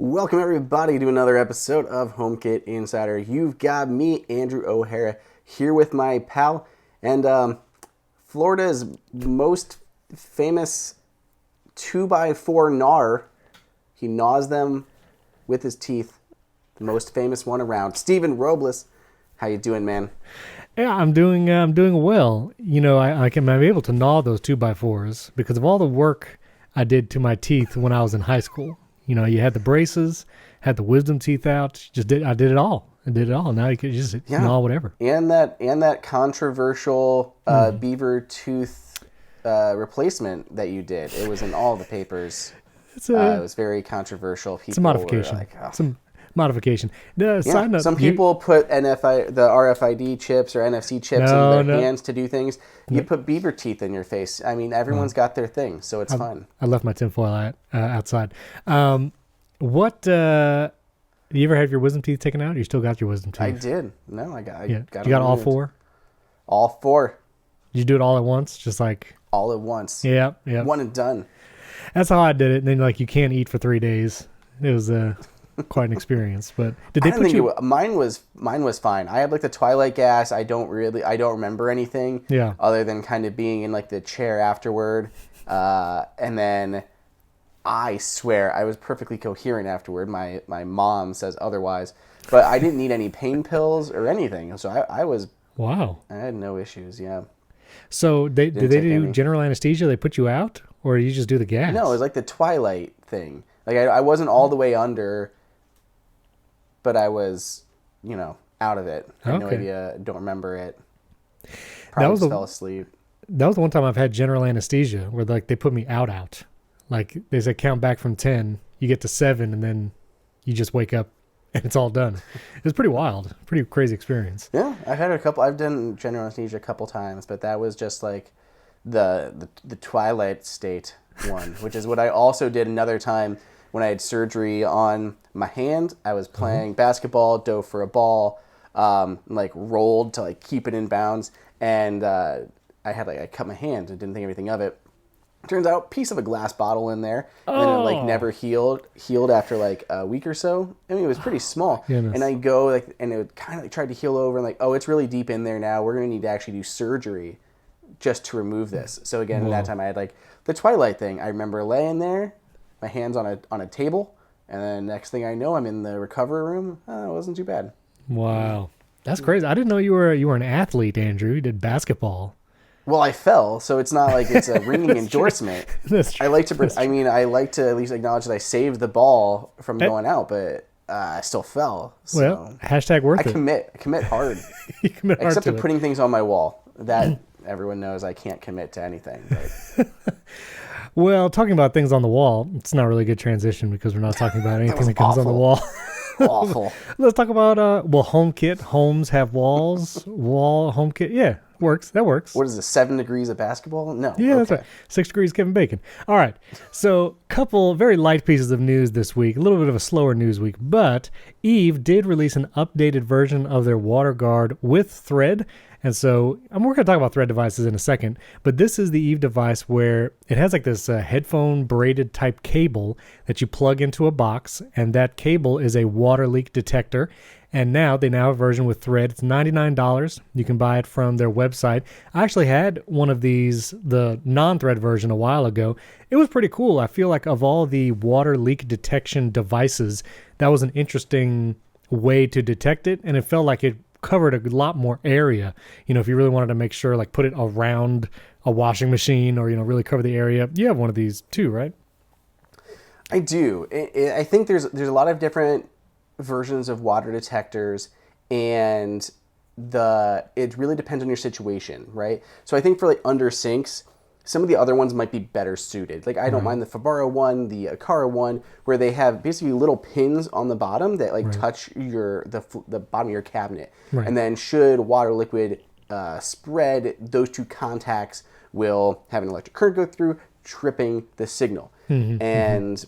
Welcome everybody to another episode of HomeKit Insider. You've got me, Andrew O'Hara, here with my pal, and Florida's most famous 2x4 gnar. He gnaws them with his teeth. The most famous one around, Steven Robles. How you doing, man? Yeah, I'm doing well. You know, I'm able to gnaw those 2x4s because of all the work I did to my teeth when I was in high school. You know, you had the braces, had the wisdom teeth out. I did it all. Now you can just gnaw whatever. And that controversial beaver tooth replacement that you did. It was in all the papers. It was very controversial. People it's a modification. Were like, oh. Some modification. Side note, some people put the RFID chips or NFC chips in their hands to do things. You put beaver teeth in your face. I mean, everyone's got their thing, so it's fun. I left my tinfoil outside. Do you ever have your wisdom teeth taken out? Or you still got your wisdom teeth? I did. No, I got you got all four? All four. Did you do it all at once? Just like... All at once. Yeah. One and done. That's how I did it. And then you can't eat for 3 days. It was quite an experience. But did they put you... Mine was fine. I had the twilight gas. I don't remember anything. Yeah. Other than kind of being in the chair afterward. And then I swear I was perfectly coherent afterward. My mom says otherwise. But I didn't need any pain pills or anything. So I was... Wow. I had no issues, yeah. So did they do general anesthesia? They put you out? Or you just do the gas? No, it was the twilight thing. I wasn't all the way under, but I was, out of it. I had no idea. Don't remember it. Probably fell asleep. That was the one time I've had general anesthesia where they put me out. They said count back from 10. You get to 7 and then you just wake up and it's all done. It was pretty wild. Pretty crazy experience. Yeah, I've done general anesthesia a couple times, but that was just the twilight state one, which is what I also did another time when I had surgery on my hand. I was playing basketball, dove for a ball, rolled to keep it in bounds, and I cut my hand and didn't think anything of it. Turns out, piece of a glass bottle in there, and then it never healed after a week or so. I mean, it was pretty small. Goodness. And I go and it kind of tried to heal over, and it's really deep in there now. We're gonna need to actually do surgery just to remove this. So again, that time I had the twilight thing. I remember laying there, my hands on a table, and then next thing I know, I'm in the recovery room. It wasn't too bad. Wow, that's crazy. I didn't know you were an athlete, Andrew. You did basketball. Well, I fell, so it's not like it's a ringing endorsement. That's true. I like to at least acknowledge that I saved the ball from going out, but I still fell. So well, hashtag worth it. I commit hard. You commit hard except to for putting things on my wall. That everyone knows I can't commit to anything. But. Well, talking about things on the wall, it's not really a good transition because we're not talking about anything that comes on the wall. Awful. Let's talk about HomeKit. Homes have walls. HomeKit. Yeah, works. That works. What is it? 7 degrees of basketball? No. Yeah, that's right. 6 degrees Kevin Bacon. All right. So, couple very light pieces of news this week. A little bit of a slower news week, but Eve did release an updated version of their WaterGuard with Thread. And so we're going to talk about Thread devices in a second, but this is the Eve device where it has this headphone braided type cable that you plug into a box, and that cable is a water leak detector. And now they have a version with Thread. It's $99. You can buy it from their website. I actually had one of these, the non-Thread version, a while ago. It was pretty cool. I feel like of all the water leak detection devices, that was an interesting way to detect it, and it felt like it covered a lot more area. If you really wanted to make sure, put it around a washing machine or, really cover the area. You have one of these too, right? I do. I think there's a lot of different versions of water detectors, and it really depends on your situation, right? So I think for under sinks, some of the other ones might be better suited. I don't mind the Fibaro one, the Aqara one, where they have basically little pins on the bottom that touch the bottom of your cabinet. Right. And then should water liquid spread, those two contacts will have an electric current go through, tripping the signal. And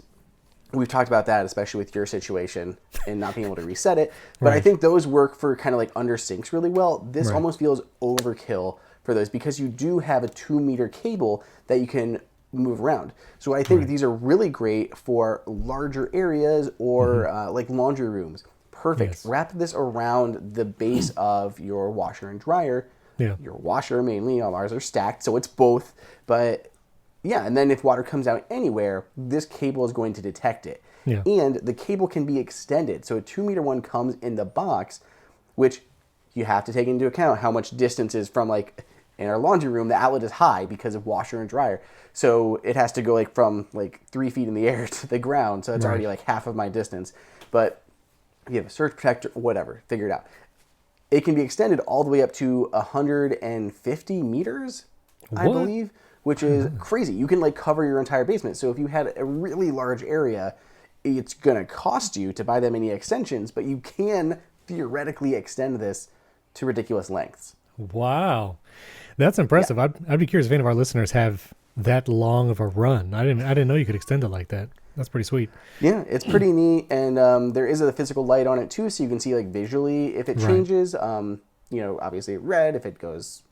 we've talked about that, especially with your situation and not being able to reset it. But I think those work for kind of under sinks really well. This almost feels overkill for those because you do have a 2-meter cable that you can move around. So I think these are really great for larger areas or like laundry rooms. Perfect. Yes. Wrap this around the base of your washer and dryer. Yeah. Your washer mainly, ours are stacked, so it's both. But yeah, and then if water comes out anywhere, this cable is going to detect it. Yeah. And the cable can be extended. So a 2-meter one comes in the box, which you have to take into account how much distance is from, like, in our laundry room, the outlet is high because of washer and dryer. So it has to go like from like 3 feet in the air to the ground. So it's already like half of my distance. But you have a surge protector, whatever, figure it out. It can be extended all the way up to 150 meters, I believe, which is crazy. You can like cover your entire basement. So if you had a really large area, it's going to cost you to buy that many extensions, but you can theoretically extend this to ridiculous lengths. Wow. That's impressive. Yeah. I'd be curious if any of our listeners have that long of a run. I didn't know you could extend it like that. That's pretty sweet. Yeah, it's pretty neat, and there is a physical light on it too, so you can see like visually if it changes. You know, obviously red if it goes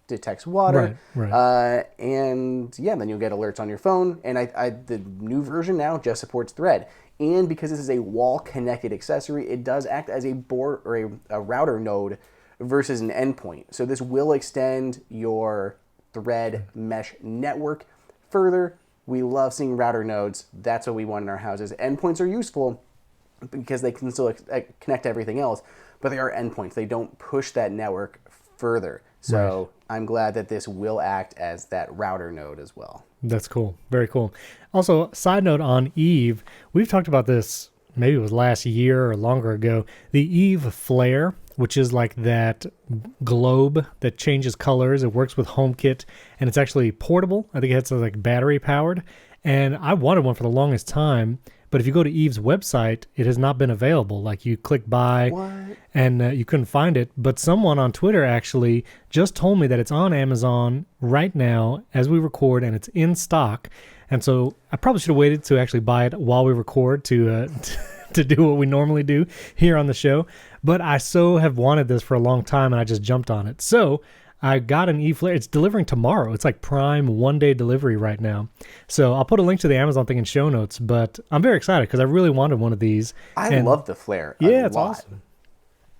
detects water, and yeah, then you'll get alerts on your phone. And the new version now just supports Thread, and because this is a wall-connected accessory, it does act as a board or a router node versus an endpoint. So this will extend your Thread mesh network further. We love seeing router nodes. That's what we want in our houses. Endpoints are useful because they can still connect to everything else, but they are endpoints. They don't push that network further. So I'm glad that this will act as that router node as well. That's cool. Very cool. Also, side note on Eve, we've talked about this, maybe it was last year or longer ago, the Eve Flare, which is like that globe that changes colors. It works with HomeKit, and it's actually portable. I think it's like battery powered. And I wanted one for the longest time, but if you go to Eve's website, it has not been available. Like you click buy, and you couldn't find it. But someone on Twitter actually just told me that it's on Amazon right now as we record, and it's in stock. And so I probably should have waited to actually buy it while we record to do what we normally do here on the show. But I so have wanted this for a long time, and I just jumped on it. So I got an Eve Flare. It's delivering tomorrow. It's like prime one-day delivery right now. So I'll put a link to the Amazon thing in show notes, but I'm very excited because I really wanted one of these. I love the Flare. Yeah, it's awesome.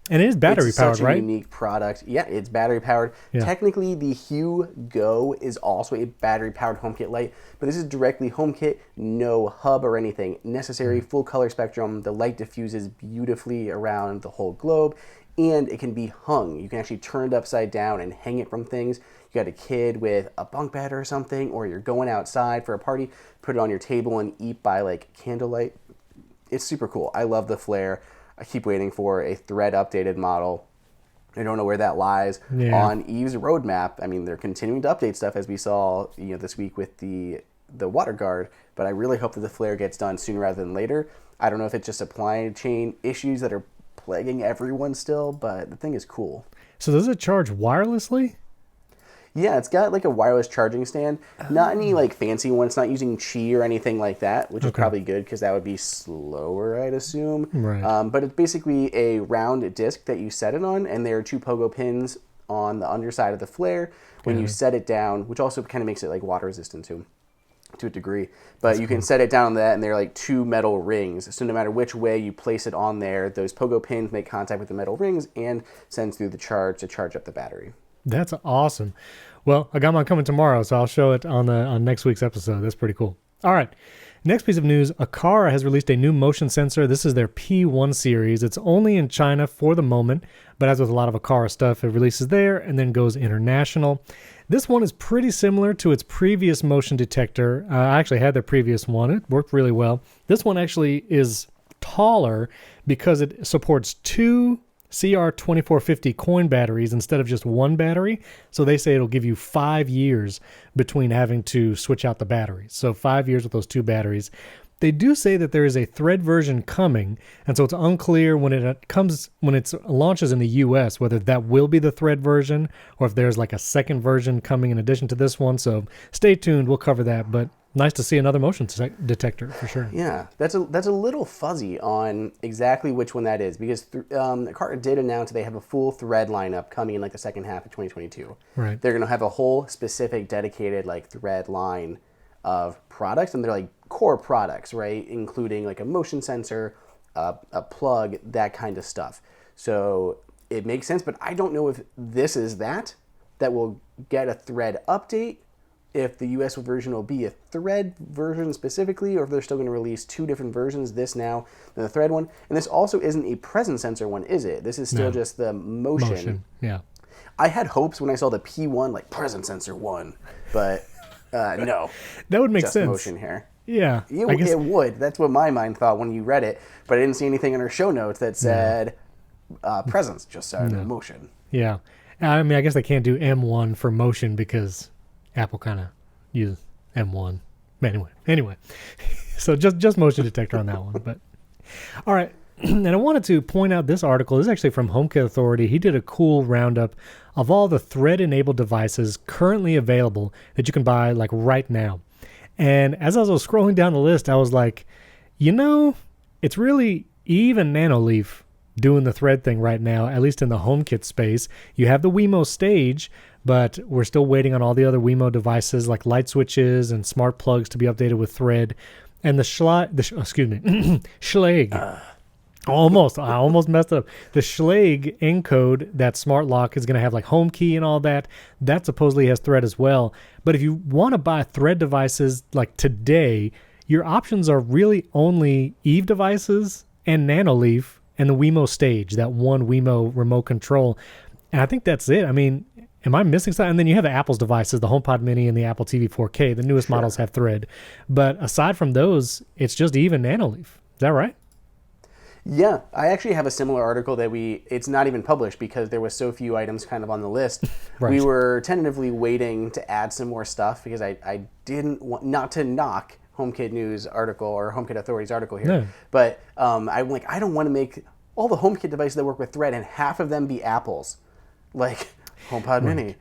And it is battery powered, right? It's such a unique product. Yeah, it's battery powered. Yeah. Technically, the Hue Go is also a battery powered HomeKit light, but this is directly HomeKit, no hub or anything necessary. Full color spectrum. The light diffuses beautifully around the whole globe, and it can be hung. You can actually turn it upside down and hang it from things. You got a kid with a bunk bed or something, or you're going outside for a party, put it on your table and eat by like candlelight. It's super cool. I love the Flare. I keep waiting for a Thread updated model. I don't know where that lies on Eve's roadmap. I mean, they're continuing to update stuff as we saw, this week with the water guard, but I really hope that the Flare gets done sooner rather than later. I don't know if it's just supply chain issues that are plaguing everyone still, but the thing is cool. So does it charge wirelessly? Yeah, it's got like a wireless charging stand. Not any like fancy one. It's not using Qi or anything like that, which is probably good because that would be slower, I'd assume. Right. But it's basically a round disc that you set it on, and there are 2 pogo pins on the underside of the Flare when you set it down, which also kind of makes it like water resistant too, to a degree. But you can set it down on that, and they're like 2 metal rings. So no matter which way you place it on there, those pogo pins make contact with the metal rings and sends through the charge to charge up the battery. That's awesome. Well, I got mine coming tomorrow, so I'll show it on next week's episode. That's pretty cool. All right. Next piece of news, Aqara has released a new motion sensor. This is their P1 series. It's only in China for the moment, but as with a lot of Aqara stuff, it releases there and then goes international. This one is pretty similar to its previous motion detector. I actually had their previous one. It worked really well. This one actually is taller because it supports 2 CR2450 coin batteries instead of just 1 battery. So they say it'll give you 5 years between having to switch out the batteries. So 5 years with those 2 batteries. They do say that there is a Thread version coming, and so it's unclear when it launches in the US whether that will be the Thread version or if there's like a second version coming in addition to this one. So stay tuned, we'll cover that, but nice to see another motion detector for sure. Yeah, that's a little fuzzy on exactly which one that is because Aqara did announce they have a full Thread lineup coming in like the second half of 2022. Right. They're going to have a whole specific dedicated like Thread line of products, and they're like core products, right? Including like a motion sensor, a plug, that kind of stuff. So it makes sense, but I don't know if this is that will get a Thread update, if the US version will be a Thread version specifically, or if they're still going to release two different versions, this now and the Thread one. And this also isn't a presence sensor one, is it? This is still just the motion. Yeah. I had hopes when I saw the P1, like presence sensor one, but no. That would make just sense. Motion here. Yeah. It would. That's what my mind thought when you read it, but I didn't see anything in our show notes that said presence, just said motion. Yeah. I mean, I guess they can't do M1 for motion because Apple kind of uses M1. Anyway. So just motion detector on that one. But all right. And I wanted to point out this article. This is actually from HomeKit Authority. He did a cool roundup of all the Thread-enabled devices currently available that you can buy like right now. And as I was scrolling down the list, I was like, it's really Eve and Nanoleaf doing the Thread thing right now, at least in the HomeKit space. You have the Wemo Stage, but we're still waiting on all the other Wemo devices like light switches and smart plugs to be updated with Thread. And the Schlage. I almost messed up. The Schlage encode, that smart lock, is going to have like home key and all that. That supposedly has Thread as well. But if you want to buy Thread devices like today, your options are really only Eve devices and Nanoleaf and the Wemo Stage, that one Wemo remote control. And I think that's it. I mean, am I missing something? And then you have the Apple's devices, the HomePod Mini and the Apple TV 4K. The newest models have Thread. But aside from those, it's just Eve and Nanoleaf. Is that right? Yeah, I actually have a similar article that it's not even published because there was so few items kind of on the list. Right. We were tentatively waiting to add some more stuff because I didn't want, not to knock HomeKit News article or HomeKit Authority's article here, No. but I'm like, I don't want to make all the HomeKit devices that work with Thread and half of them be Apple's, like HomePod Mini,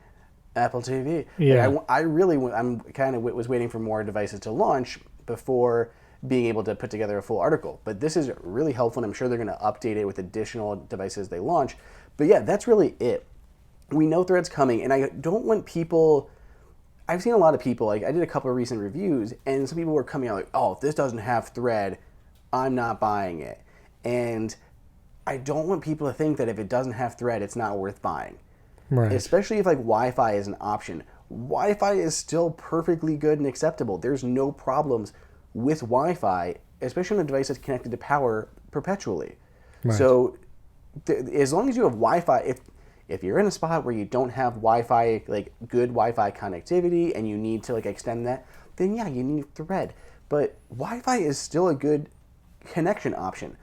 Apple TV. Yeah. Like I'm kind of was waiting for more devices to launch before being able to put together a full article. But this is really helpful, and I'm sure they're going to update it with additional devices they launch. But yeah, that's really it. We know Thread's coming, and I don't want people... I've seen a lot of people, like I did a couple of recent reviews, and some people were coming out like, oh, if this doesn't have Thread, I'm not buying it. And I don't want people to think that if it doesn't have Thread, it's not worth buying. Right. Especially if like Wi-Fi is an option. Wi-Fi is still perfectly good and acceptable. There's no problems with Wi-Fi, especially on a device that's connected to power perpetually. Right. So as long as you have Wi-Fi, if you're in a spot where you don't have Wi-Fi, like good Wi-Fi connectivity, and you need to like extend that, then yeah, you need Thread. But Wi-Fi is still a good connection option.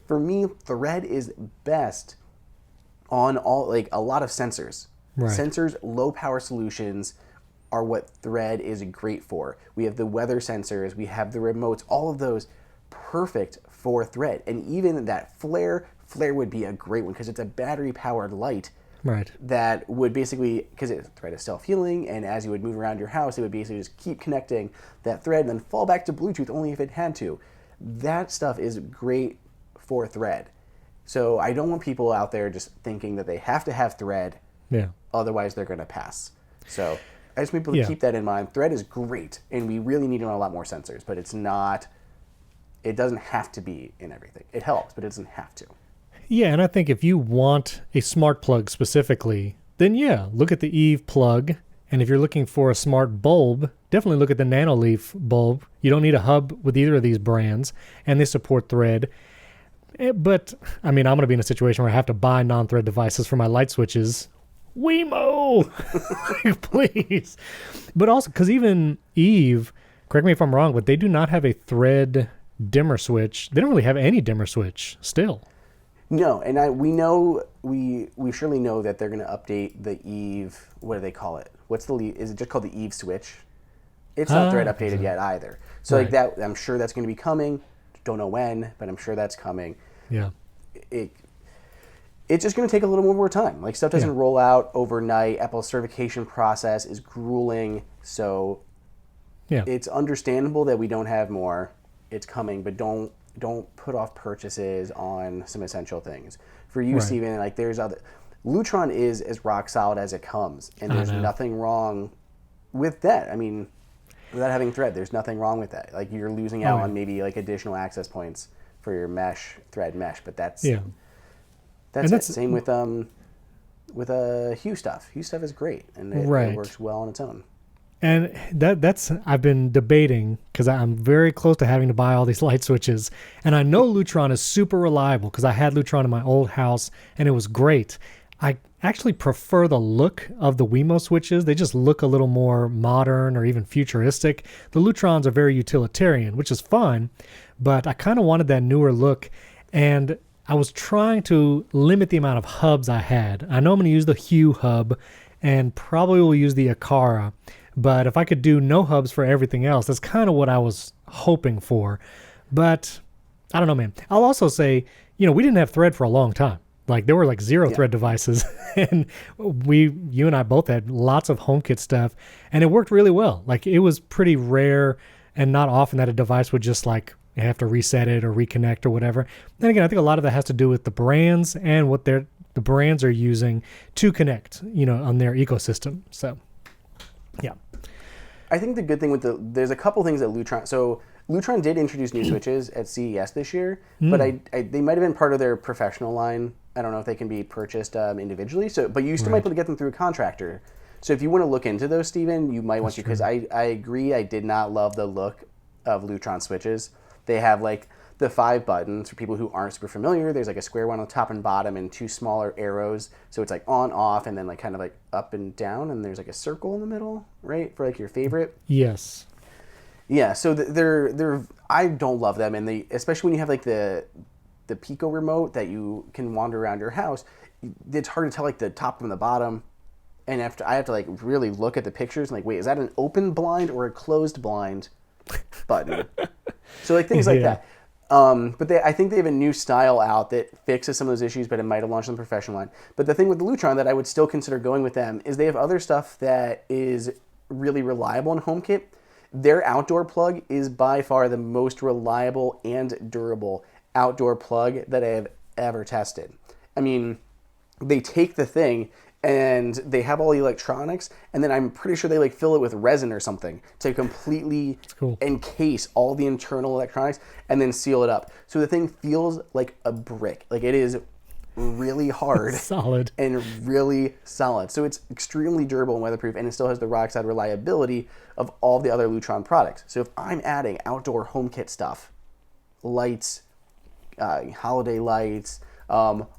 For me, Thread is best on a lot of sensors. Right. Sensors, low power solutions are what Thread is great for. We have the weather sensors, we have the remotes, all of those perfect for Thread. And even that flare would be a great one because it's a battery powered light. Right. That would basically, because Thread is self-healing, and as you would move around your house, it would basically just keep connecting that thread and then fall back to Bluetooth only if it had to. That stuff is great for Thread. So I don't want people out there just thinking that they have to have Thread, otherwise they're going to pass. So I just want people to keep that in mind. Thread is great, and we really need it on a lot more sensors, but it doesn't have to be in everything. It helps, but it doesn't have to. Yeah, and I think if you want a smart plug specifically, then look at the Eve plug. And if you're looking for a smart bulb, definitely look at the Nanoleaf bulb. You don't need a hub with either of these brands, and they support Thread. But, I mean, I'm going to be in a situation where I have to buy non-Thread devices for my light switches. Wemo! Please. But also, because even Eve, correct me if I'm wrong, but they do not have a Thread dimmer switch. They don't really have any dimmer switch still. No, and we surely know that they're going to update the Eve. What do they call it? Is it just called the Eve switch? It's not Thread updated yet either. So like that, I'm sure that's going to be coming. Don't know when, but I'm sure that's coming. Yeah. It's just going to take a little more time. Like stuff doesn't roll out overnight. Apple's certification process is grueling, so it's understandable that we don't have more. It's coming, but don't put off purchases on some essential things. For you, Steven, like there's Lutron is as rock solid as it comes, and there's nothing wrong with that. I mean, without having thread. There's nothing wrong with that. Like you're losing out on maybe like additional access points for your thread mesh, but that's it. Same with Hue stuff. Hue stuff is great, and it works well on its own. And that's I've been debating because I'm very close to having to buy all these light switches, and I know Lutron is super reliable because I had Lutron in my old house and it was great. I actually prefer the look of the Wemo switches. They just look a little more modern or even futuristic. The Lutrons are very utilitarian, which is fine, but I kind of wanted that newer look, and I was trying to limit the amount of hubs I had. I know I'm going to use the Hue hub and probably will use the Aqara, but if I could do no hubs for everything else, that's kind of what I was hoping for. But I don't know, man. I'll also say, we didn't have thread for a long time. Like there were like zero thread devices, and you and I both had lots of HomeKit stuff, and it worked really well. Like it was pretty rare and not often that a device would just like have to reset it or reconnect or whatever. Then again, I think a lot of that has to do with the brands and what the brands are using to connect, on their ecosystem. So, yeah. I think the good thing there's a couple things that Lutron. So Lutron did introduce new switches at CES this year, but they might have been part of their professional line. I don't know if they can be purchased individually. But you still might be able to get them through a contractor. So if you want to look into those, Steven, you might want to, because I agree. I did not love the look of Lutron switches. They have like the 5 buttons for people who aren't super familiar. There's like a square one on the top and bottom and 2 smaller arrows. So it's like on, off, and then like kind of like up and down. And there's like a circle in the middle, right? For like your favorite. Yes. Yeah. So they're I don't love them. And especially when you have like the Pico remote that you can wander around your house, it's hard to tell like the top from the bottom. And I have to like really look at the pictures and like, wait, is that an open blind or a closed blind button? So like things like that. But I think they have a new style out that fixes some of those issues, but it might have launched on the professional line. But the thing with the Lutron that I would still consider going with them is they have other stuff that is really reliable in HomeKit. Their outdoor plug is by far the most reliable and durable outdoor plug that I have ever tested. I mean, they take the thing and they have all the electronics, and then I'm pretty sure they like fill it with resin or something to completely encase all the internal electronics and then seal it up. So the thing feels like a brick. Like it is really hard. Solid. And really solid. So it's extremely durable and weatherproof, and it still has the rock solid reliability of all the other Lutron products. So if I'm adding outdoor HomeKit stuff, lights, holiday lights,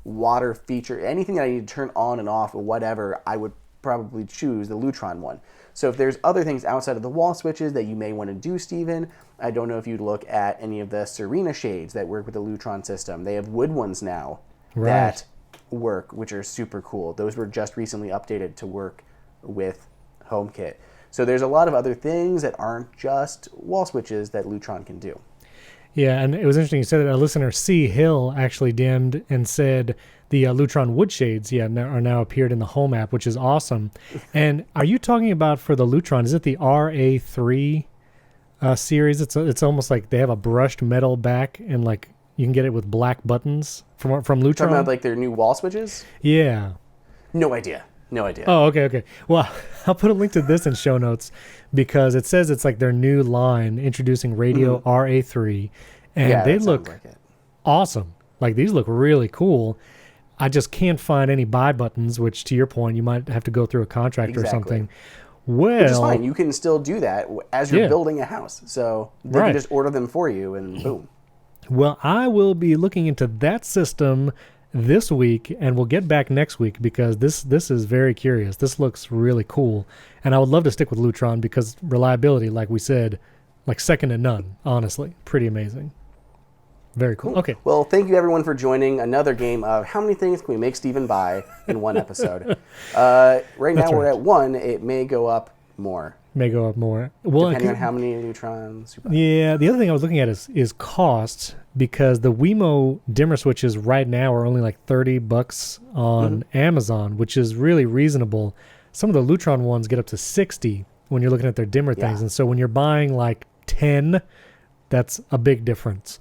water feature, anything that I need to turn on and off or whatever, I would probably choose the Lutron one. So if there's other things outside of the wall switches that you may want to do, Steven, I don't know if you'd look at any of the Serena shades that work with the Lutron system. They have wood ones now that work, which are super cool. Those were just recently updated to work with HomeKit. So there's a lot of other things that aren't just wall switches that Lutron can do. Yeah, and it was interesting you said that a listener, C. Hill, actually DM'd and said the Lutron wood shades are now appeared in the Home app, which is awesome. And are you talking about for the Lutron, is it the RA3 series? It's almost like they have a brushed metal back, and like you can get it with black buttons from Lutron. Talking about like their new wall switches? Yeah. No idea. Oh, okay. Well, I'll put a link to this in show notes because it says it's like their new line introducing RadioRA3, and they look awesome. Like these look really cool. I just can't find any buy buttons, which to your point, you might have to go through a contractor or something. Well, which is fine. You can still do that as you're building a house. So they can just order them for you and boom. Well, I will be looking into that system this week, and we'll get back next week because this is very curious. This looks really cool, and I would love to stick with Lutron because reliability, like we said, like second to none. Honestly, pretty amazing. Very cool. Okay. Well, thank you everyone for joining another game of How Many Things Can We Make Steven Buy in one episode. Right now we're at 1. It may go up more. Well, depending on how many Lutrons you buy. Yeah, the other thing I was looking at is cost, because the Wemo dimmer switches right now are only like $30 on Amazon, which is really reasonable. Some of the Lutron ones get up to $60 when you're looking at their dimmer things. And so when you're buying like 10, that's a big difference.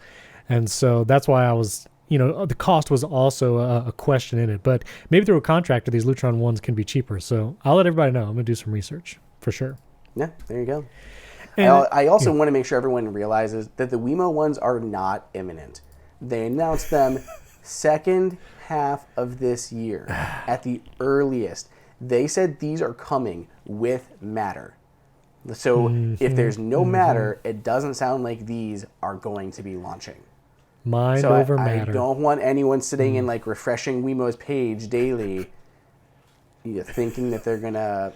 And so that's why I was, the cost was also a question in it. But maybe through a contractor, these Lutron ones can be cheaper. So I'll let everybody know. I'm going to do some research for sure. Yeah, there you go. I also want to make sure everyone realizes that the Wemo ones are not imminent. They announced them second half of this year at the earliest. They said these are coming with Matter. So if there's no Matter, it doesn't sound like these are going to be launching. Mind over matter. I don't want anyone sitting and like refreshing Wemo's page daily, thinking that they're gonna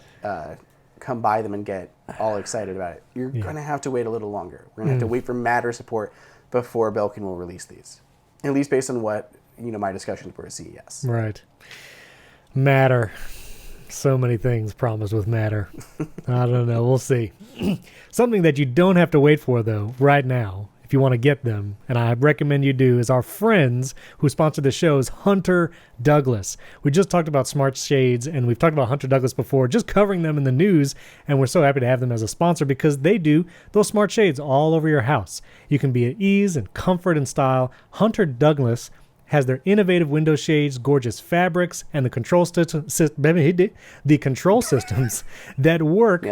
come by them and get all excited about it. You're gonna have to wait a little longer. We're gonna have to wait for Matter support before Belkin will release these, at least based on what my discussions were at CES. Right. Matter. So many things promised with Matter. I don't know. We'll see. Something that you don't have to wait for, though, right now, if you want to get them, and I recommend you do, is our friends who sponsor the shows, Hunter Douglas. We just talked about smart shades, and we've talked about Hunter Douglas before, just covering them in the news, and we're so happy to have them as a sponsor because they do those smart shades all over your house. You can be at ease and comfort and style. Hunter Douglas has their innovative window shades, gorgeous fabrics, and the control systems that work.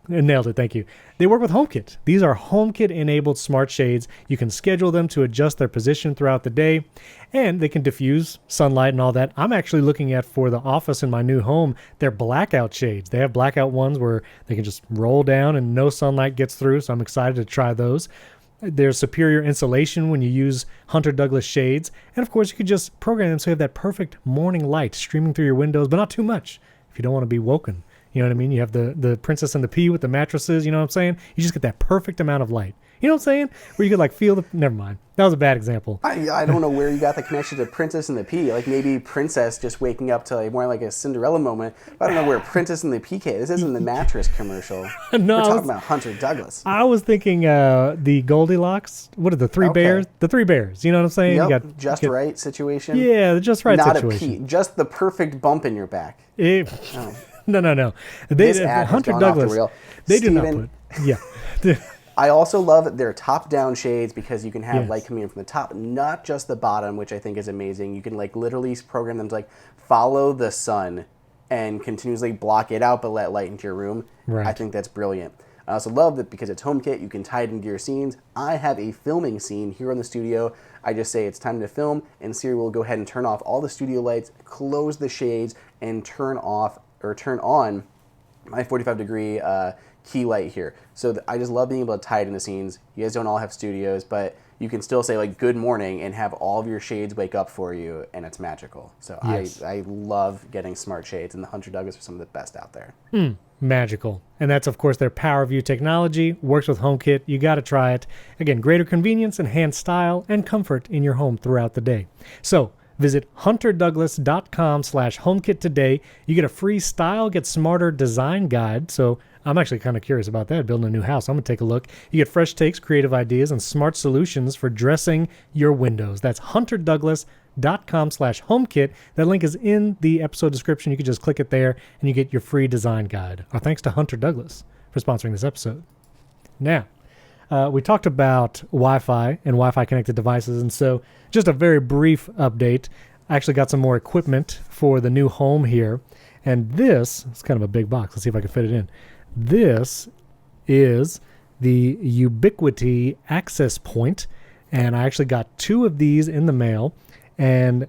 Nailed it, thank you. They work with HomeKit. These are HomeKit-enabled smart shades. You can schedule them to adjust their position throughout the day, and they can diffuse sunlight and all that. I'm actually looking at, for the office in my new home, their blackout shades. They have blackout ones where they can just roll down and no sunlight gets through, so I'm excited to try those. There's superior insulation when you use Hunter Douglas shades. And of course, you could just program them so you have that perfect morning light streaming through your windows, but not too much if you don't want to be woken. You know what I mean? You have the Princess and the Pea with the mattresses, you know what I'm saying? You just get that perfect amount of light. You know what I'm saying? Where you could like feel the... Never mind. That was a bad example. I don't know where you got the connection to Princess and the Pea. Like maybe Princess just waking up to like more like a Cinderella moment. I don't know where Princess and the Pea came. This isn't the mattress commercial. No, we're talking about Hunter Douglas. I was thinking the Goldilocks. What are the three bears? The three bears. You know what I'm saying? Yep, you got just right situation. Yeah, the just right Not situation. Not a Pea. Just the perfect bump in your back. No. This ad Hunter has gone Douglas. off the rail. They Steven, do not put. Yeah. I also love their top-down shades because you can have light coming in from the top, not just the bottom, which I think is amazing. You can like literally program them to like follow the sun and continuously block it out but let light into your room. Right. I think that's brilliant. I also love that because it's HomeKit, you can tie it into your scenes. I have a filming scene here in the studio. I just say it's time to film, and Siri will go ahead and turn off all the studio lights, close the shades, and turn on my 45-degree key light here. So I just love being able to tie it into scenes. You guys don't all have studios, but you can still say like good morning and have all of your shades wake up for you, and it's magical. So yes. I love getting smart shades, and the Hunter Douglas are some of the best out there. Magical. And that's, of course, their PowerView technology. Works with HomeKit. You got to try it. Again, greater convenience, enhanced style, and comfort in your home throughout the day. So visit hunterdouglas.com/HomeKit today. You get a free Style Get Smarter design guide. So I'm actually kind of curious about that, building a new house. I'm going to take a look. You get fresh takes, creative ideas, and smart solutions for dressing your windows. That's hunterdouglas.com/HomeKit. That link is in the episode description. You can just click it there, and you get your free design guide. Our thanks to Hunter Douglas for sponsoring this episode. Now, we talked about Wi-Fi and Wi-Fi connected devices, and so just a very brief update. I actually got some more equipment for the new home here, and this is kind of a big box. Let's see if I can fit it in. This is the Ubiquiti access point, and I actually got 2 of these in the mail. And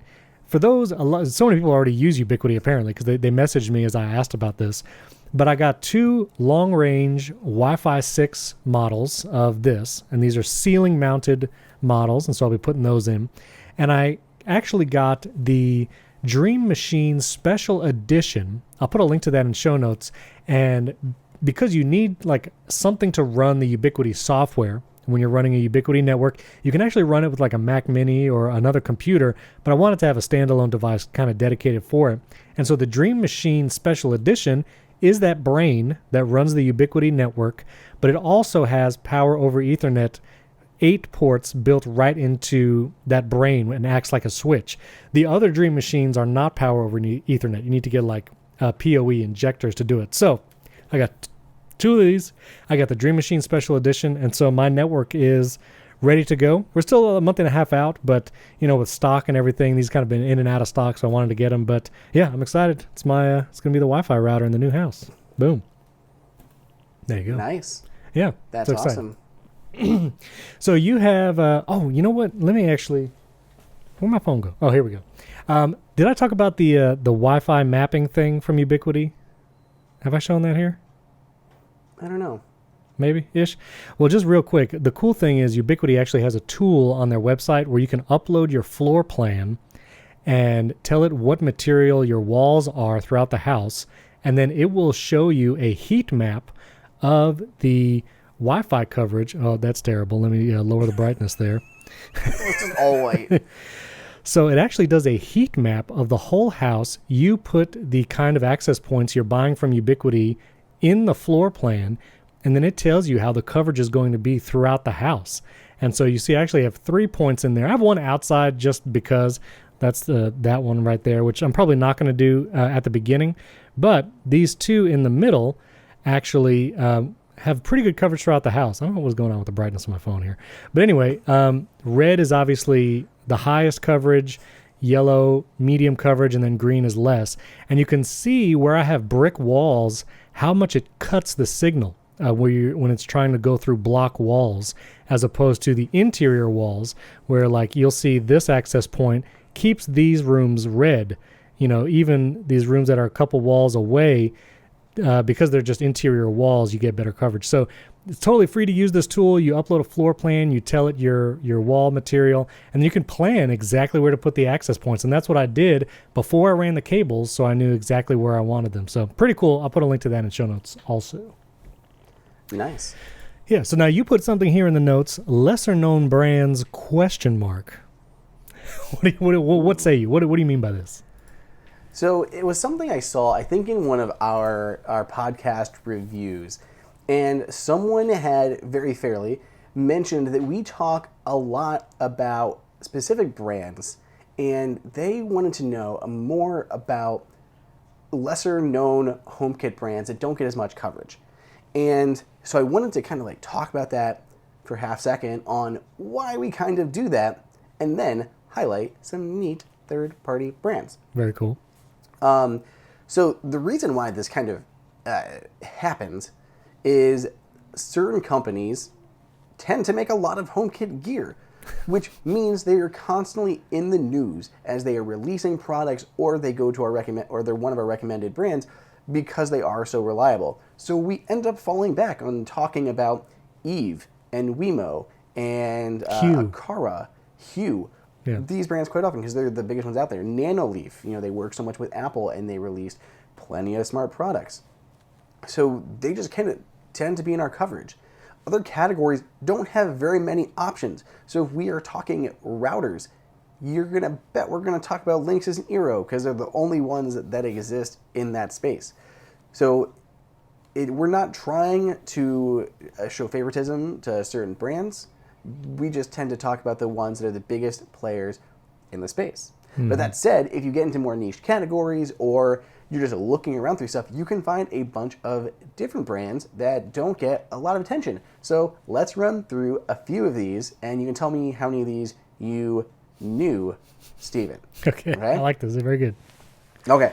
for those, so many people already use Ubiquiti apparently because they messaged me as I asked about this. But I got 2 long-range Wi-Fi 6 models of this, and these are ceiling-mounted models, and so I'll be putting those in. And I actually got the Dream Machine Special Edition. I'll put a link to that in show notes. And because you need like something to run the Ubiquiti software when you're running a Ubiquiti network, you can actually run it with like a Mac Mini or another computer, but I wanted to have a standalone device kind of dedicated for it. And so the Dream Machine Special Edition is that brain that runs the Ubiquiti network, but it also has power over Ethernet, 8 ports built right into that brain and acts like a switch. The other Dream Machines are not power over Ethernet. You need to get like PoE injectors to do it. So I got 2 of these. I got the Dream Machine Special Edition, and so my network is ready to go. We're still a month and a half out, but you know, with stock and everything, these kind of been in and out of stock, so I wanted to get them. But yeah, I'm excited. It's my it's gonna be the Wi-Fi router in the new house. Boom. There you go. Nice. Yeah. That's so exciting. awesome. So you have, you know what? Let me actually, where'd my phone go? Oh, here we go. Did I talk about the Wi-Fi mapping thing from Ubiquiti? Have I shown that here? I don't know. Maybe ish. Well, just real quick, the cool thing is Ubiquiti actually has a tool on their website where you can upload your floor plan and tell it what material your walls are throughout the house, and then it will show you a heat map of the Wi-Fi coverage. Oh, that's terrible. Let me lower the brightness there. It's all white. So it actually does a heat map of the whole house. You put the kind of access points you're buying from Ubiquiti in the floor plan, and then it tells you how the coverage is going to be throughout the house. And so you see I actually have 3 points in there. I have one outside just because that's that one right there, which I'm probably not going to do at the beginning. But these two in the middle actually have pretty good coverage throughout the house. I don't know what's going on with the brightness of my phone here. But anyway, red is obviously the highest coverage, yellow, medium coverage, and then green is less. And you can see where I have brick walls, how much it cuts the signal when it's trying to go through block walls, as opposed to the interior walls where like you'll see this access point keeps these rooms red. You know, even these rooms that are a couple walls away, because they're just interior walls, you get better coverage. So it's totally free to use this tool. You upload a floor plan, you tell it your wall material, and you can plan exactly where to put the access points. And that's what I did before I ran the cables, so I knew exactly where I wanted them. So pretty cool. I'll put a link to that in show notes also. Nice. Yeah, so now you put something here in the notes, lesser known brands, ? What say you? What do you mean by this? So it was something I saw, I think, in one of our podcast reviews. And someone had very fairly mentioned that we talk a lot about specific brands. And they wanted to know more about lesser known HomeKit brands that don't get as much coverage. And so I wanted to kind of like talk about that for half a second on why we kind of do that, and then highlight some neat third-party brands. Very cool. So the reason why this kind of happens is certain companies tend to make a lot of HomeKit gear, which means they are constantly in the news as they are releasing products, or they go to they're one of our recommended brands because they are so reliable. So we end up falling back on talking about Eve and Wemo and Aqara, Hue. Yeah. These brands quite often because they're the biggest ones out there. Nanoleaf, they work so much with Apple and they released plenty of smart products. So they just kind of tend to be in our coverage. Other categories don't have very many options. So if we are talking routers, you're going to bet we're going to talk about Linksys and Eero because they're the only ones that exist in that space. So we're not trying to show favoritism to certain brands. We just tend to talk about the ones that are the biggest players in the space. But that said, if you get into more niche categories or you're just looking around through stuff, you can find a bunch of different brands that don't get a lot of attention. So let's run through a few of these, and you can tell me how many of these you knew, Steven. Okay, I like this. They're very good. Okay.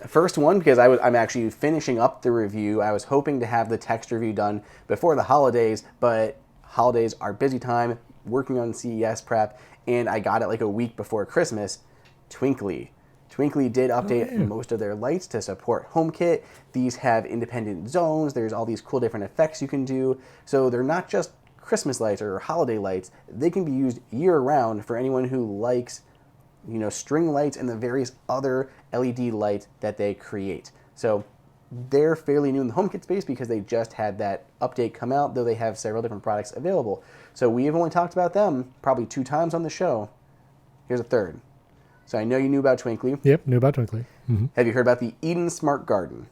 First one, because I'm actually finishing up the review. I was hoping to have the text review done before the holidays, but holidays are busy time, working on CES prep, and I got it like a week before Christmas. Twinkly. Twinkly did update most of their lights to support HomeKit. These have independent zones. There's all these cool different effects you can do. So they're not just Christmas lights or holiday lights. They can be used year-round for anyone who likes, string lights and the various other LED lights that they create. So they're fairly new in the HomeKit space because they just had that update come out, though they have several different products available. So we have only talked about them probably 2 times on the show. Here's a third. So I know you knew about Twinkly. Yep, knew about Twinkly. Mm-hmm. Have you heard about the Eden Smart Garden?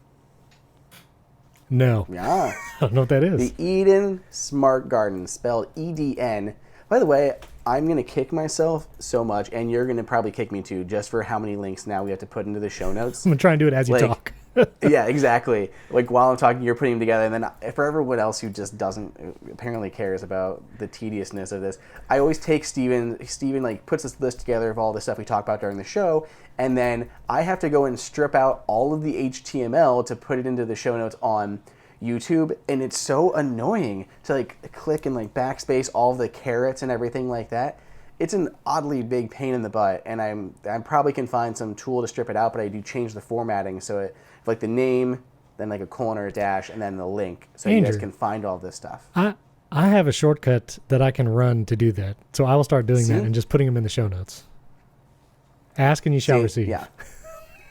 No. Yeah. I don't know what that is. The Eden Smart Garden, spelled EDN. By the way, I'm going to kick myself so much, and you're going to probably kick me too, just for how many links now we have to put into the show notes. I'm going to try and do it as you talk. Yeah, exactly. Like while I'm talking, you're putting them together, and then for everyone else who just apparently cares about the tediousness of this, I always take Steven like puts this list together of all the stuff we talk about during the show, and then I have to go and strip out all of the HTML to put it into the show notes on YouTube, and it's so annoying to like click and like backspace all the carets and everything like that. It's an oddly big pain in the butt, and I probably can find some tool to strip it out, but I do change the formatting so it like the name, then like a colon or a dash, and then the link, so Andrew, you guys can find all this stuff. I have a shortcut that I can run to do that, so I will start doing that and just putting them in the show notes. Ask and you shall receive. Yeah.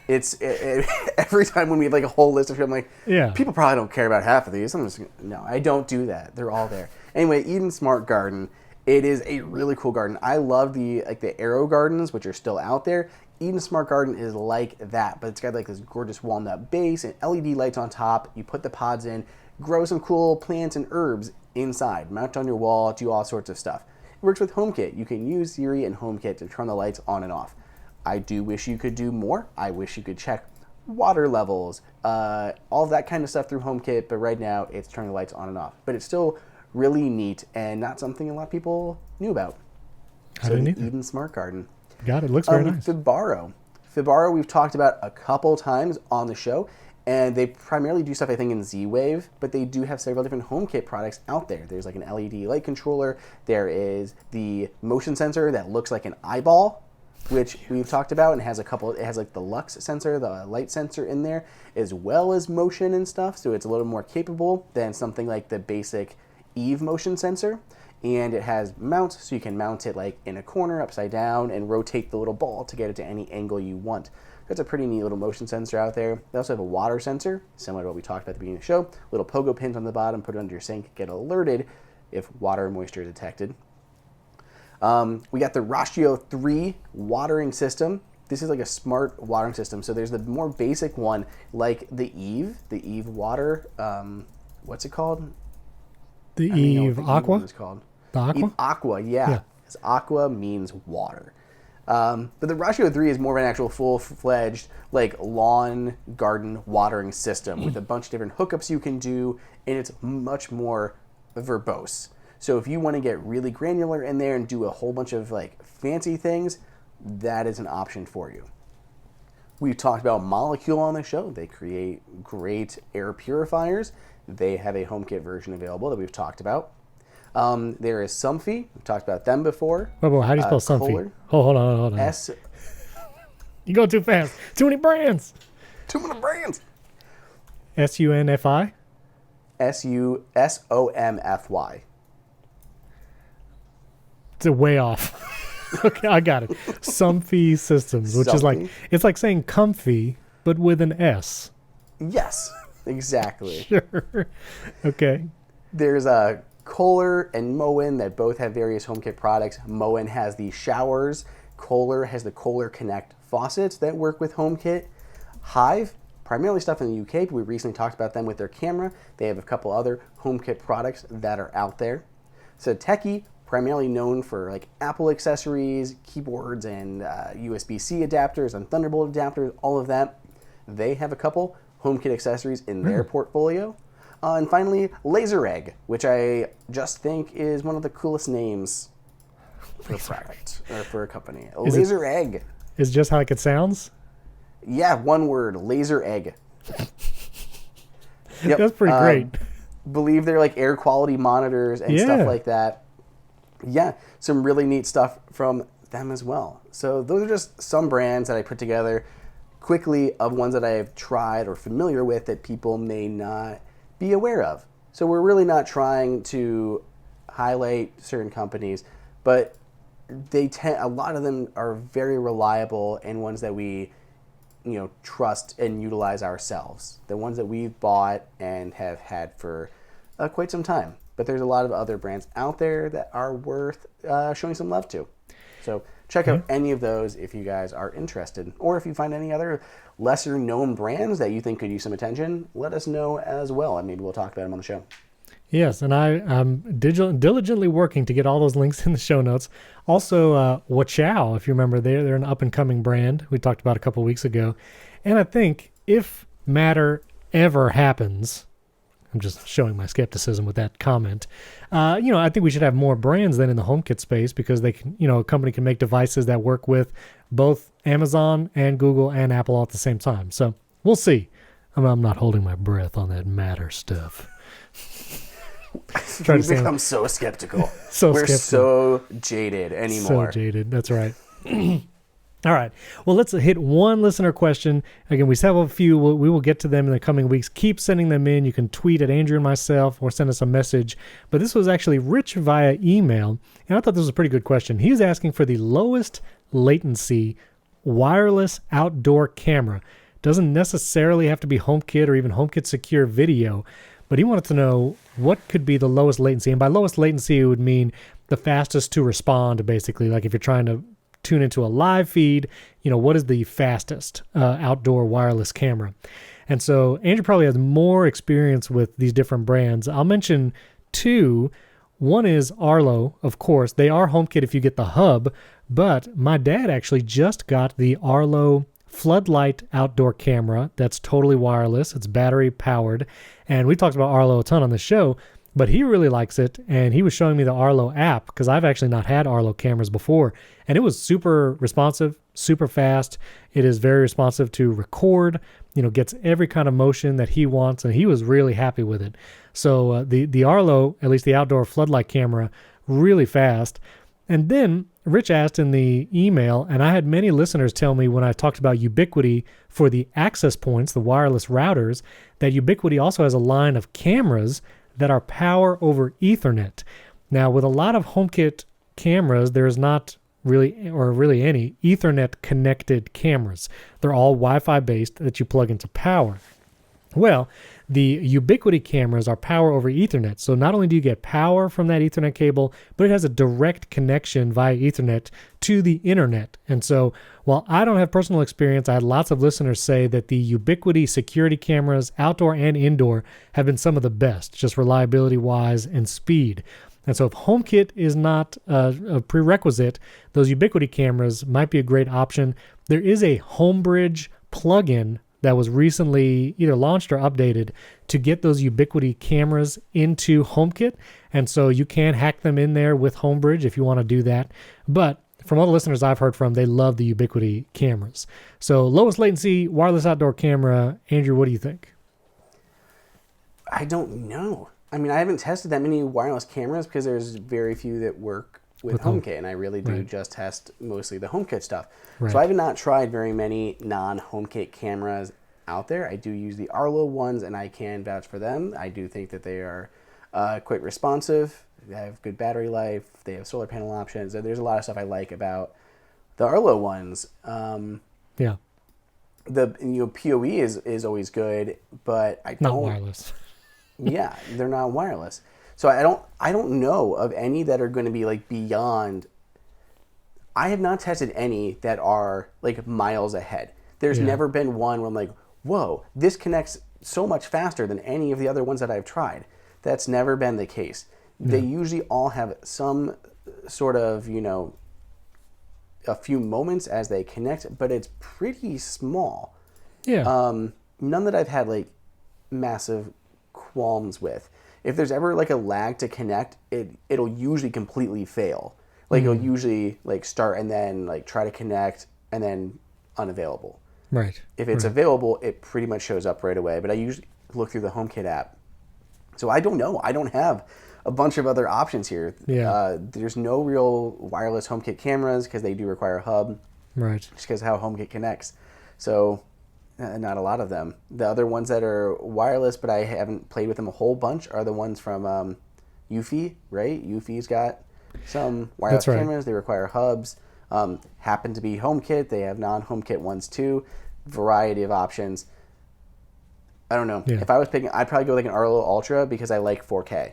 It's every time when we have like a whole list of shit, I'm like, people probably don't care about half of these. No, I don't do that. They're all there. Anyway, Eden Smart Garden. It is a really cool garden. I love the Arrow gardens, which are still out there. Eden Smart Garden is like that, but it's got like this gorgeous walnut base and LED lights on top. You put the pods in, grow some cool plants and herbs inside, mount on your wall, do all sorts of stuff. It works with HomeKit. You can use Siri and HomeKit to turn the lights on and off. I do wish you could do more. I wish you could check water levels, all of that kind of stuff through HomeKit, but right now it's turning the lights on and off. But it's still really neat and not something a lot of people knew about. I didn't either. Eden Smart Garden. Got it. Looks very nice. Fibaro. Fibaro we've talked about a couple times on the show, and they primarily do stuff I think in Z-Wave, but they do have several different HomeKit products out there. There's like an LED light controller. There is the motion sensor that looks like an eyeball, which we've talked about, and has a couple. It has like the lux sensor, the light sensor in there, as well as motion and stuff. So it's a little more capable than something like the basic Eve motion sensor. And it has mounts, so you can mount it like in a corner, upside down, and rotate the little ball to get it to any angle you want. That's a pretty neat little motion sensor out there. They also have a water sensor, similar to what we talked about at the beginning of the show. Little pogo pins on the bottom, put it under your sink, get alerted if water moisture is detected. We got the Waciao 3 watering system. This is like a smart watering system. So there's the more basic one, like the Eve water. What's it called? The Eve Aqua? It's called. The Aqua? Eve Aqua, yeah. Because aqua means water. But the Waciao 3 is more of an actual full-fledged like lawn garden watering system with a bunch of different hookups you can do, and it's much more verbose. So if you want to get really granular in there and do a whole bunch of like fancy things, that is an option for you. We've talked about Molecule on the show. They create great air purifiers. They have a HomeKit version available that we've talked about. There is Somfy. We've talked about them before. Whoa, how do you spell Somfy? Kohler. Hold on. You go too fast. Too many brands. Too many brands. SUNFI? SUSOMFY. It's way off. Okay, I got it. Somfy Systems, which is like, it's like saying comfy, but with an S. Yes, exactly. Sure. Okay. There's Kohler and Moen that both have various HomeKit products. Moen has the showers. Kohler has the Kohler Connect faucets that work with HomeKit. Hive, primarily stuff in the UK, but we recently talked about them with their camera. They have a couple other HomeKit products that are out there. Satechi, primarily known for like Apple accessories, keyboards, and USB-C adapters and Thunderbolt adapters, all of that. They have a couple HomeKit accessories in their portfolio. And finally, Laser Egg, which I just think is one of the coolest names for a product or for a company. Laser Egg. Is just how like it sounds? Yeah, one word, Laser Egg. Yep. That's pretty great. Believe they're like air quality monitors and stuff like that. Yeah, some really neat stuff from them as well. So those are just some brands that I put together quickly of ones that I have tried or familiar with that people may not be aware of. So we're really not trying to highlight certain companies, but a lot of them are very reliable and ones that we trust and utilize ourselves. The ones that we've bought and have had for quite some time. But there's a lot of other brands out there that are worth showing some love to. So check out any of those if you guys are interested. Or if you find any other lesser known brands that you think could use some attention, let us know as well. And maybe we'll talk about them on the show. Yes, and I'm diligently working to get all those links in the show notes. Also, Waciao, if you remember, they're an up-and-coming brand we talked about a couple weeks ago. And I think if Matter ever happens, I'm just showing my skepticism with that comment, I think we should have more brands then in the HomeKit space because they can, a company can make devices that work with both Amazon and Google and Apple all at the same time. So we'll see. I'm not holding my breath on that Matter stuff. We've become so skeptical. We're so jaded anymore. So jaded. That's right. All right. Well, let's hit one listener question. Again, we have a few. We will get to them in the coming weeks. Keep sending them in. You can tweet at Andrew and myself or send us a message. But this was actually Rich via email, and I thought this was a pretty good question. He's asking for the lowest latency wireless outdoor camera. Doesn't necessarily have to be HomeKit or even HomeKit Secure Video, but he wanted to know what could be the lowest latency. And by lowest latency, it would mean the fastest to respond, basically. Like if you're trying to tune into a live feed, what is the fastest outdoor wireless camera? And so Andrew probably has more experience with these different brands. I'll mention two. One is Arlo, of course. They are HomeKit if you get the hub, but my dad actually just got the Arlo floodlight outdoor camera that's totally wireless. It's battery powered. And we talked about Arlo a ton on the show, but he really likes it. And he was showing me the Arlo app because I've actually not had Arlo cameras before. And it was super responsive, super fast. It is very responsive to record, gets every kind of motion that he wants. And he was really happy with it. So the Arlo, at least the outdoor floodlight camera, really fast. And then Rich asked in the email, and I had many listeners tell me when I talked about Ubiquiti for the access points, the wireless routers, that Ubiquiti also has a line of cameras that are power over Ethernet. Now, with a lot of HomeKit cameras, there's not really any Ethernet connected cameras. They're all Wi-Fi based that you plug into power. Well, the Ubiquiti cameras are power over Ethernet. So not only do you get power from that Ethernet cable, but it has a direct connection via Ethernet to the internet. And so while I don't have personal experience, I had lots of listeners say that the Ubiquiti security cameras, outdoor and indoor, have been some of the best, just reliability-wise and speed. And so if HomeKit is not a prerequisite, those Ubiquiti cameras might be a great option. There is a Homebridge plugin that was recently either launched or updated to get those Ubiquiti cameras into HomeKit. And so you can hack them in there with Homebridge if you want to do that. But from all the listeners I've heard from, they love the Ubiquiti cameras. So lowest latency wireless outdoor camera. Andrew, what do you think? I don't know. I mean, I haven't tested that many wireless cameras because there's very few that work with HomeKit, and I really do just test mostly the HomeKit stuff. Right. So I have not tried very many non-HomeKit cameras out there. I do use the Arlo ones, and I can vouch for them. I do think that they are quite responsive. They have good battery life. They have solar panel options. There's a lot of stuff I like about the Arlo ones. Yeah. The PoE is always good, but I don't. Not wireless. Yeah, they're not wireless. So I don't know of any that are going to be like beyond. I have not tested any that are like miles ahead. There's never been one where I'm like, whoa, this connects so much faster than any of the other ones that I've tried. That's never been the case. They usually all have some sort of, a few moments as they connect, but it's pretty small. Yeah. None that I've had like massive qualms with. If there's ever like a lag to connect, it'll usually completely fail. Like it'll usually like start and then like try to connect and then unavailable. Right. If it's available, it pretty much shows up right away. But I usually look through the HomeKit app. So I don't know. I don't have a bunch of other options here. Yeah. There's no real wireless HomeKit cameras because they do require a hub. Right. Just because how HomeKit connects. So not a lot of them. The other ones that are wireless, but I haven't played with them a whole bunch, are the ones from UniFi, right? UniFi's got some wireless cameras. They require hubs. Happen to be HomeKit. They have non-HomeKit ones too. Variety of options. I don't know. Yeah. If I was picking, I'd probably go like an Arlo Ultra because I like 4K.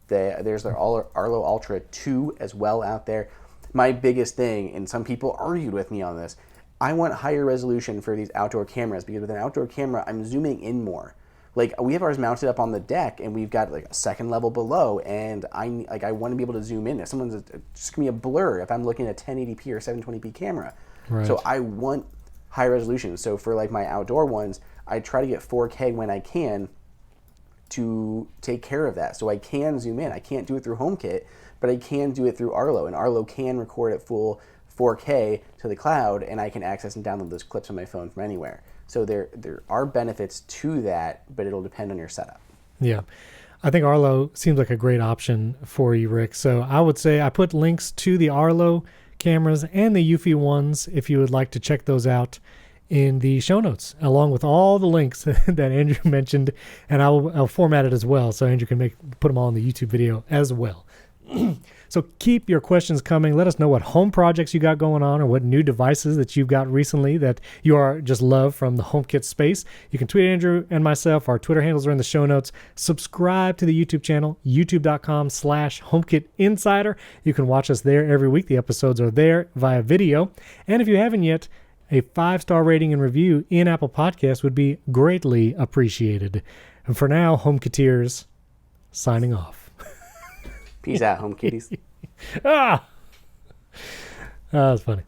There's their Arlo Ultra 2 as well out there. My biggest thing, and some people argued with me on this, I want higher resolution for these outdoor cameras because with an outdoor camera, I'm zooming in more. Like we have ours mounted up on the deck, and we've got like a second level below, and I want to be able to zoom in. If someone's just gonna be a blur if I'm looking at a 1080p or 720p camera. Right. So I want high resolution. So for like my outdoor ones, I try to get 4K when I can to take care of that. So I can zoom in. I can't do it through HomeKit, but I can do it through Arlo, and Arlo can record at full 4K to the cloud, and I can access and download those clips on my phone from anywhere. So there are benefits to that, but it'll depend on your setup. Yeah. I think Arlo seems like a great option for you, Rick. So I would say I put links to the Arlo cameras and the UniFi ones if you would like to check those out in the show notes, along with all the links that Andrew mentioned, and I'll format it as well so Andrew can put them all in the YouTube video as well. So keep your questions coming. Let us know what home projects you got going on or what new devices that you've got recently that you are just love from the HomeKit space. You can tweet Andrew and myself. Our Twitter handles are in the show notes. Subscribe to the YouTube channel, youtube.com/HomeKit Insider. You can watch us there every week. The episodes are there via video. And if you haven't yet, a 5-star rating and review in Apple Podcasts would be greatly appreciated. And for now, HomeKiteers, signing off. Peace out, home kitties. That was funny.